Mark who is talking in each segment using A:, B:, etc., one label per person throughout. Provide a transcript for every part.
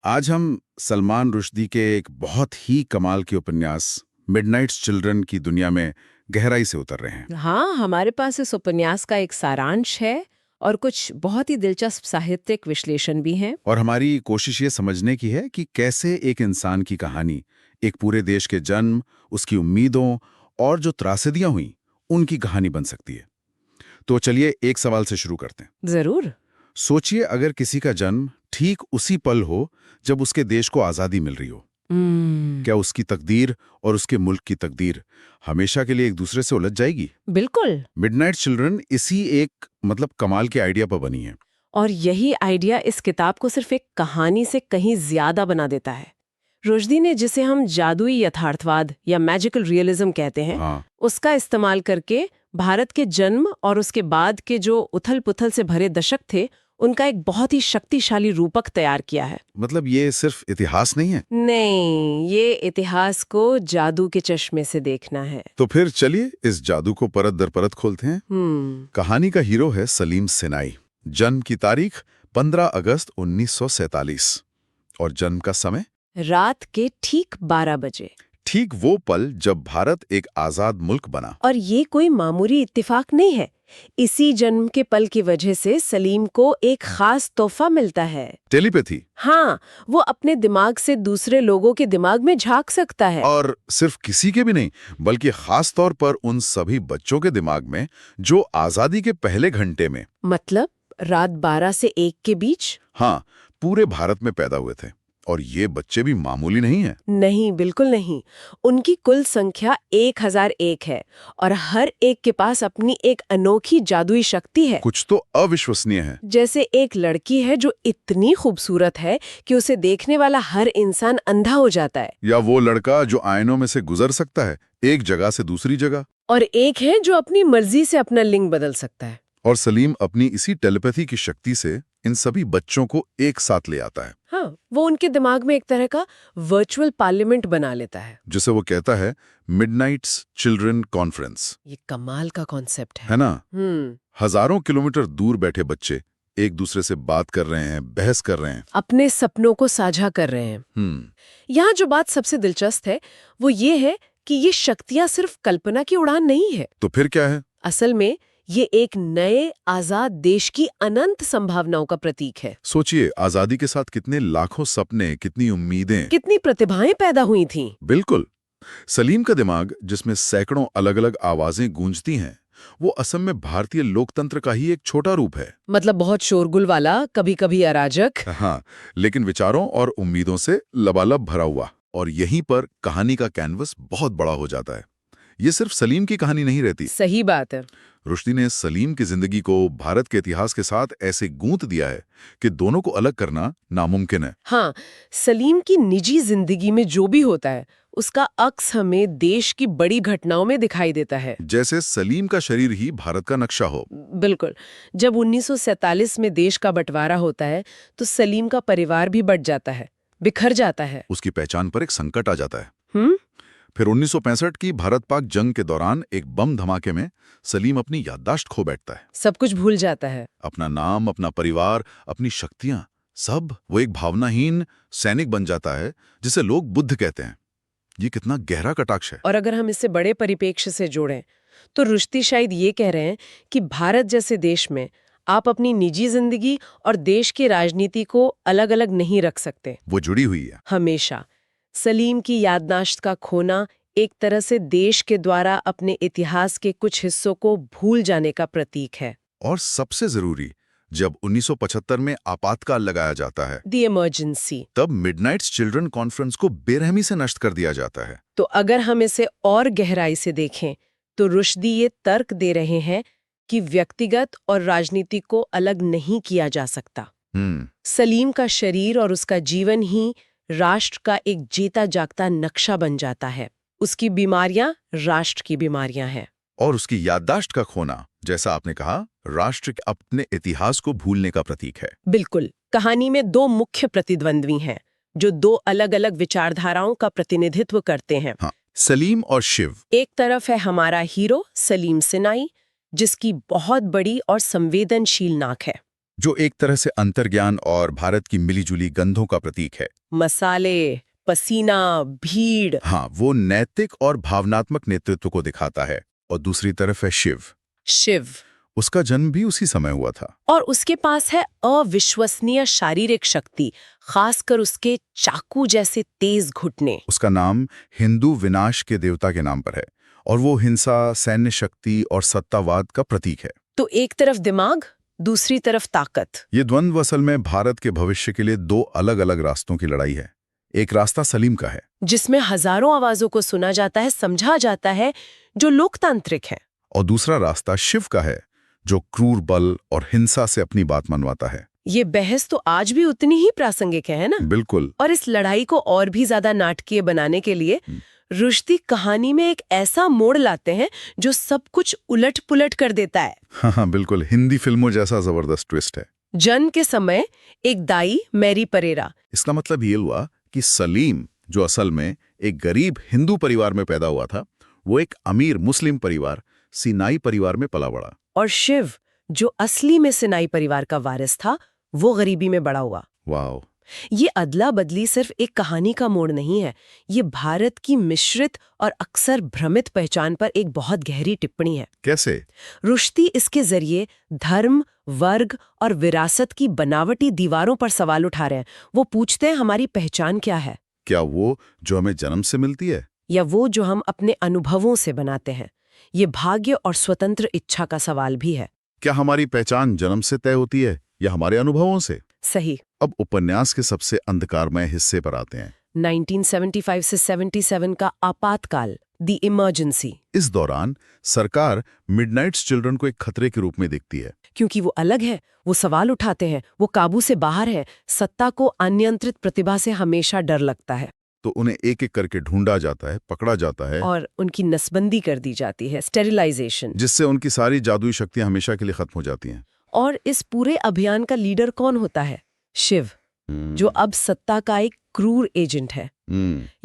A: आज हम सलमान रुश्दी के एक बहुत ही कमाल के उपन्यास मिडनाइट्स चिल्ड्रन की दुनिया में गहराई से उतर रहे हैं।
B: हाँ, हमारे पास इस उपन्यास का एक सारांश है और कुछ बहुत ही दिलचस्प साहित्यिक विश्लेषण भी हैं।
A: और हमारी कोशिश ये समझने की है कि कैसे एक इंसान की कहानी एक पूरे देश के जन्म, उसकी उम्मीदों और जो त्रासदियां हुई, उनकी कहानी बन सकती है। तो चलिए एक सवाल से शुरू करते हैं।
B: जरूर।
A: सोचिए अगर किसी का जन्म ठीक उसी पल हो जब उसके देश को आज़ादी मिल रही हो, क्या उसकी तकदीर और उसके मुल्क की तकदीर हमेशा के लिए एक दूसरे से उलझ जाएगी?
B: बिल्कुल।
A: मिडनाइट चिल्ड्रन इसी एक कमाल के आइडिया पर बनी है।
B: और यही आइडिया इस किताब को सिर्फ एक कहानी से कहीं ज्यादा बना देता है। रुश्दी ने जिसे हम जादुई यथार्थवाद या मैजिकल रियलिज्म कहते हैं,
A: हाँ,
B: उसका इस्तेमाल करके भारत के जन्म और उसके बाद के जो उथल-पुथल से भरे दशक थे, उनका एक बहुत ही शक्तिशाली रूपक तैयार किया है।
A: मतलब ये सिर्फ इतिहास नहीं है।
B: नहीं, ये इतिहास को जादू के चश्मे से देखना है।
A: तो फिर चलिए इस जादू को परत दर परत खोलते हैं।
B: हम्म।
A: कहानी का हीरो है सलीम सिनाई। जन्म की तारीख 15 अगस्त 1947 और जन्म का समय
B: रात के ठीक 12 बजे।
A: ठीक वो पल जब भारत एक आजाद मुल्क बना।
B: और ये कोई मामूली इत्तेफाक नहीं है। इसी जन्म के पल की वजह से सलीम को एक खास तोहफा मिलता है।
A: टेलीपैथी।
B: हाँ, वो अपने दिमाग से दूसरे लोगों के दिमाग में झांक सकता है।
A: और सिर्फ किसी के भी नहीं, बल्कि खास तौर पर उन सभी बच्चों के दिमाग में जो आजादी के पहले घंटे में,
B: मतलब रात 12 से 1 के बीच।
A: हाँ, पूरे भारत में पैदा हुए थे। और ये बच्चे भी मामूली नहीं हैं।
B: नहीं, बिल्कुल नहीं। उनकी कुल संख्या 1001 है और हर एक के पास अपनी एक अनोखी जादुई शक्ति है।
A: कुछ तो अविश्वसनीय है।
B: जैसे एक लड़की है जो इतनी खूबसूरत है कि उसे देखने वाला हर इंसान अंधा हो जाता है।
A: या वो लड़का जो आयनों में से गुजर सकता है एक जगह से दूसरी जगह।
B: और एक है जो अपनी मर्जी से अपना लिंग बदल सकता है।
A: और सलीम अपनी इसी टेलीपैथी की शक्ति से इन सभी बच्चों को एक साथ ले आता है।
B: हाँ, वो उनके दिमाग में एक तरह का वर्चुअल पार्लियामेंट बना लेता है।
A: जिसे वो कहता है मिडनाइट्स चिल्ड्रन कॉन्फ्रेंस।
B: ये कमाल का कॉन्सेप्ट
A: है ना?
B: हम्म।
A: हजारों किलोमीटर दूर बैठे बच्चे एक दूसरे से बात कर रहे हैं, बहस कर रहे हैं,
B: अपने सपनों को साझा कर रहे हैं। यहाँ जो बात सबसे दिलचस्प है वो ये है कि ये शक्तियां सिर्फ कल्पना की उड़ान नहीं है।
A: तो फिर क्या है?
B: असल में ये एक नए आजाद देश की अनंत संभावनाओं का प्रतीक है।
A: सोचिए आजादी के साथ कितने लाखों सपने, कितनी उम्मीदें,
B: कितनी प्रतिभाएं पैदा हुई थीं।
A: बिल्कुल। सलीम का दिमाग जिसमें सैकड़ों अलग अलग आवाजें गूंजती हैं, वो असम में भारतीय लोकतंत्र का ही एक छोटा रूप है।
B: मतलब बहुत शोरगुल वाला, कभी कभी अराजक।
A: हाँ, लेकिन विचारों और उम्मीदों से लबालब भरा हुआ। और यहीं पर कहानी का कैनवस बहुत बड़ा हो जाता है। ये सिर्फ सलीम की कहानी नहीं रहती।
B: सही बात है।
A: रुश्दी ने सलीम की जिंदगी को भारत के इतिहास के साथ ऐसे गूंथ दिया है कि दोनों को अलग करना नामुमकिन है।
B: हाँ, सलीम की निजी जिंदगी में जो भी होता है उसका अक्स हमें देश की बड़ी घटनाओं में दिखाई देता है।
A: जैसे सलीम का शरीर ही भारत का नक्शा हो।
B: बिल्कुल। जब 1947 में देश का बंटवारा होता है तो सलीम का परिवार भी बट जाता है, बिखर जाता है।
A: उसकी पहचान पर एक संकट आ जाता है।
B: हम्म।
A: फिर 1965 की भारत-पाक जंग के दौरान एक बम धमाके में सलीम अपनी याददाश्त खो बैठता है।
B: सब कुछ भूल जाता है।
A: अपना नाम, अपना परिवार, अपनी शक्तियां, सब। वो एक भावनाहीन सैनिक बन जाता है जिसे लोग बुद्ध कहते हैं। ये कितना गहरा कटाक्ष है।
B: और अगर हम इसे बड़े परिप्रेक्ष्य से जोड़ें तो रुश्दी शायद ये कह रहे हैं कि भारत जैसे देश में आप अपनी निजी जिंदगी और देश की राजनीति को अलग-अलग नहीं रख सकते।
A: वो जुड़ी हुई है।
B: हमेशा। सलीम की याददाश्त का खोना एक तरह से देश के द्वारा अपने इतिहास के कुछ हिस्सों को भूल जाने का प्रतीक है।
A: और सबसे जरूरी, जब 1975 में आपातकाल लगाया जाता है,
B: द इमरजेंसी,
A: तब मिडनाइट्स चिल्ड्रन कॉन्फ्रेंस को बेरहमी से नष्ट कर दिया जाता है।
B: तो अगर हम इसे और गहराई से देखें तो रुश्दी ये तर्क दे रहे हैं कि व्यक्तिगत और राजनीति को अलग नहीं किया जा सकता। सलीम का शरीर और उसका जीवन ही राष्ट्र का एक जीता जागता नक्शा बन जाता है। उसकी बीमारियां राष्ट्र की बीमारियां हैं।
A: और उसकी याददाश्त का खोना, जैसा आपने कहा, राष्ट्र के अपने इतिहास को भूलने का प्रतीक है।
B: बिल्कुल। कहानी में दो मुख्य प्रतिद्वंद्वी हैं जो दो अलग-अलग विचारधाराओं का प्रतिनिधित्व करते हैं।
A: हाँ, सलीम और शिव।
B: एक तरफ है हमारा हीरो सलीम सिनाई, जिसकी बहुत बड़ी और संवेदनशील नाक है।
A: जो एक तरह से अंतर्ज्ञान और भारत की मिलीजुली गंधों का प्रतीक है।
B: मसाले, पसीना, भीड़।
A: हाँ, वो नैतिक और भावनात्मक नेतृत्व को दिखाता है। और दूसरी तरफ है शिव।
B: शिव,
A: उसका जन्म भी उसी समय हुआ था।
B: और उसके पास है अविश्वसनीय शारीरिक शक्ति, खासकर उसके चाकू जैसे तेज घुटने।
A: उसका नाम हिंदू विनाश के देवता के नाम पर है और वो हिंसा, सैन्य शक्ति और सत्तावाद का प्रतीक है।
B: तो एक तरफ दिमाग, दूसरी तरफ ताकत।
A: ये द्वंद्व असल में भारत के भविष्य के लिए दो अलग-अलग रास्तों की लड़ाई है। एक रास्ता सलीम का है,
B: जिसमें हजारों आवाजों को सुना जाता है, समझा जाता है, जो लोकतांत्रिक है।
A: और दूसरा रास्ता शिव का है, जो क्रूर बल और हिंसा से अपनी बात मनवाता है।
B: ये बहस तो आज भी उतनी ही प्रासंगिक है ना?
A: बिल्कुल।
B: और इस लड़ाई को और भी ज्यादा नाटकीय बनाने के लिए रुश्दी कहानी में एक ऐसा मोड़ लाते हैं जो सब कुछ उलट-पुलट कर देता है।
A: हाँ, बिल्कुल। हिंदी फिल्मों जैसा जबरदस्त ट्विस्ट है।
B: जन्म के समय एक दाई, मैरी परेरा।
A: इसका मतलब ये हुआ कि सलीम, जो असल में एक गरीब हिंदू परिवार में पैदा हुआ था, वो एक अमीर मुस्लिम परिवार, सिनाई परिवार में पला बड़ा।
B: और शिव, जो असली में सिनाई परिवार का वारिस था, वो गरीबी में बड़ा हुआ।
A: वाह!
B: ये अदला बदली सिर्फ एक कहानी का मोड़ नहीं है, ये भारत की मिश्रित और अक्सर भ्रमित पहचान पर एक बहुत गहरी टिप्पणी है।
A: कैसे?
B: रुश्दी इसके जरिए धर्म, वर्ग और विरासत की बनावटी दीवारों पर सवाल उठा रहे हैं। वो पूछते हैं, हमारी पहचान क्या है?
A: क्या वो जो हमें जन्म से मिलती है,
B: या वो जो हम अपने अनुभवों से बनाते हैं? ये भाग्य और स्वतंत्र इच्छा का सवाल भी है।
A: क्या हमारी पहचान जन्म से तय होती है या हमारे अनुभवों से?
B: सही।
A: अब उपन्यास के सबसे अंधकारमय हिस्से पर आते हैं।
B: 1975 से 77 का आपातकाल, द इमरजेंसी।
A: इस दौरान सरकार मिडनाइट्स चिल्ड्रन को एक खतरे के रूप में देखती है।
B: क्योंकि वो अलग है, वो सवाल उठाते हैं, वो काबू से बाहर है, सत्ता को अनियंत्रित प्रतिभा से हमेशा डर लगता है।
A: तो उन्हें एक-एक करके ढूंढा जाता है, पकड़ा जाता है
B: और उनकी नसबंदी कर दी जाती है, स्टेरिलाइजेशन।
A: जिससे उनकी सारी जादुई शक्तियां हमेशा के लिए खत्म हो जाती हैं।
B: और इस पूरे अभियान का लीडर कौन होता है? शिव, जो अब सत्ता का एक क्रूर एजेंट है।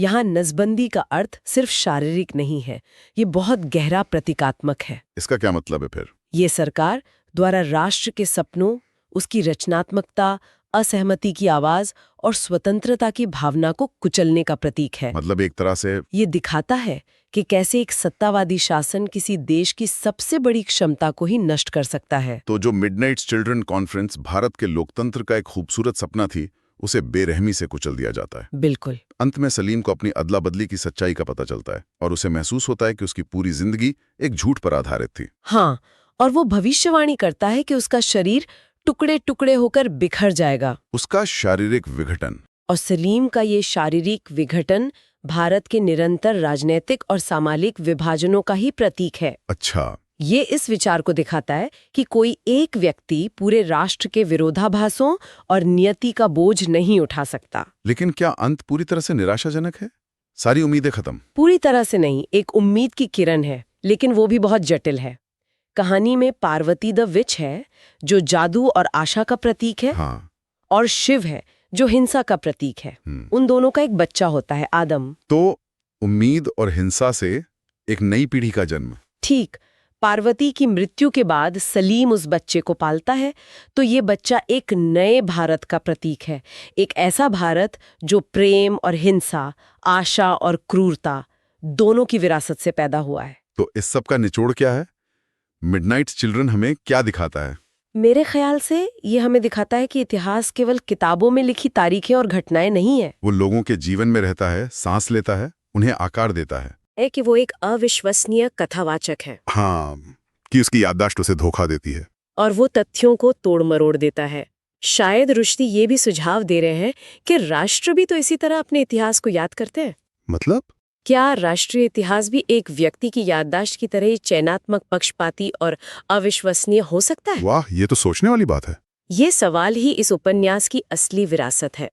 B: यहाँ नसबंदी का अर्थ सिर्फ शारीरिक नहीं है, ये बहुत गहरा प्रतीकात्मक है।
A: इसका क्या मतलब है फिर?
B: ये सरकार द्वारा राष्ट्र के सपनों, उसकी रचनात्मकता, असहमति की आवाज और स्वतंत्रता की भावना को कुचलने का प्रतीक है।
A: मतलब एक तरह से
B: ये दिखाता है कि कैसे एक सत्तावादी शासन किसी देश की सबसे बड़ी क्षमता को ही नष्ट कर सकता है।
A: तो जो मिडनाइट्स चिल्ड्रन कॉन्फ्रेंस भारत के लोकतंत्र का एक खूबसूरत सपना थी, उसे बेरहमी से कुचल दिया जाता है।
B: बिल्कुल।
A: अंत में सलीम को अपनी अदला बदली की सच्चाई का पता चलता है और उसे महसूस होता है कि उसकी पूरी जिंदगी एक झूठ पर आधारित थी।
B: हाँ, और वो भविष्यवाणी करता है कि उसका शरीर टुकड़े टुकड़े होकर बिखर जाएगा।
A: उसका शारीरिक विघटन।
B: और सलीम का ये शारीरिक विघटन भारत के निरंतर राजनीतिक और सामाजिक विभाजनों का ही प्रतीक है।
A: अच्छा।
B: ये इस विचार को दिखाता है कि कोई एक व्यक्ति पूरे राष्ट्र के विरोधाभासों और नियति का बोझ नहीं उठा सकता।
A: लेकिन क्या अंत पूरी तरह से निराशाजनक है? सारी उम्मीदें खत्म?
B: पूरी तरह से नहीं, एक उम्मीद की किरण है, लेकिन वो भी बहुत जटिल है। कहानी में पार्वती द विच है, जो जादू और आशा का प्रतीक है।
A: हाँ।
B: और शिव है, जो हिंसा का प्रतीक है। उन दोनों का एक बच्चा होता है, आदम।
A: तो उम्मीद और हिंसा से एक नई पीढ़ी का जन्म।
B: ठीक। पार्वती की मृत्यु के बाद सलीम उस बच्चे को पालता है, तो ये बच्चा एक नए भारत का प्रतीक है। एक ऐसा भारत जो प्रेम और हिंसा, आशा और क्रूरता दोनों की विरासत से पैदा हुआ है।
A: तो इस सब का निचोड़ क्या है? मिडनाइट्स चिल्ड्रन हमें क्या दिखाता है?
B: मेरे ख्याल से ये हमें दिखाता है कि इतिहास केवल किताबों में लिखी तारीखें और घटनाएं नहीं है।
A: वो लोगों के जीवन में रहता है, सांस लेता है, उन्हें आकार देता है।
B: कि वो एक अविश्वसनीय कथावाचक है।
A: हाँ, कि उसकी याददाश्त उसे धोखा देती है।
B: और वो तथ्यों को तोड़ मरोड़ देता है। शायद रुश्दी ये भी सुझाव दे रहे हैं कि राष्ट्र भी तो इसी तरह अपने इतिहास को याद करते हैं।
A: मतलब?
B: क्या राष्ट्रीय इतिहास भी एक व्यक्ति की याददाश्त की तरह ही चयनात्मक, पक्षपाती और अविश्वसनीय हो सकता है?
A: वाह, ये तो सोचने वाली बात है।
B: ये सवाल ही इस उपन्यास की असली विरासत है।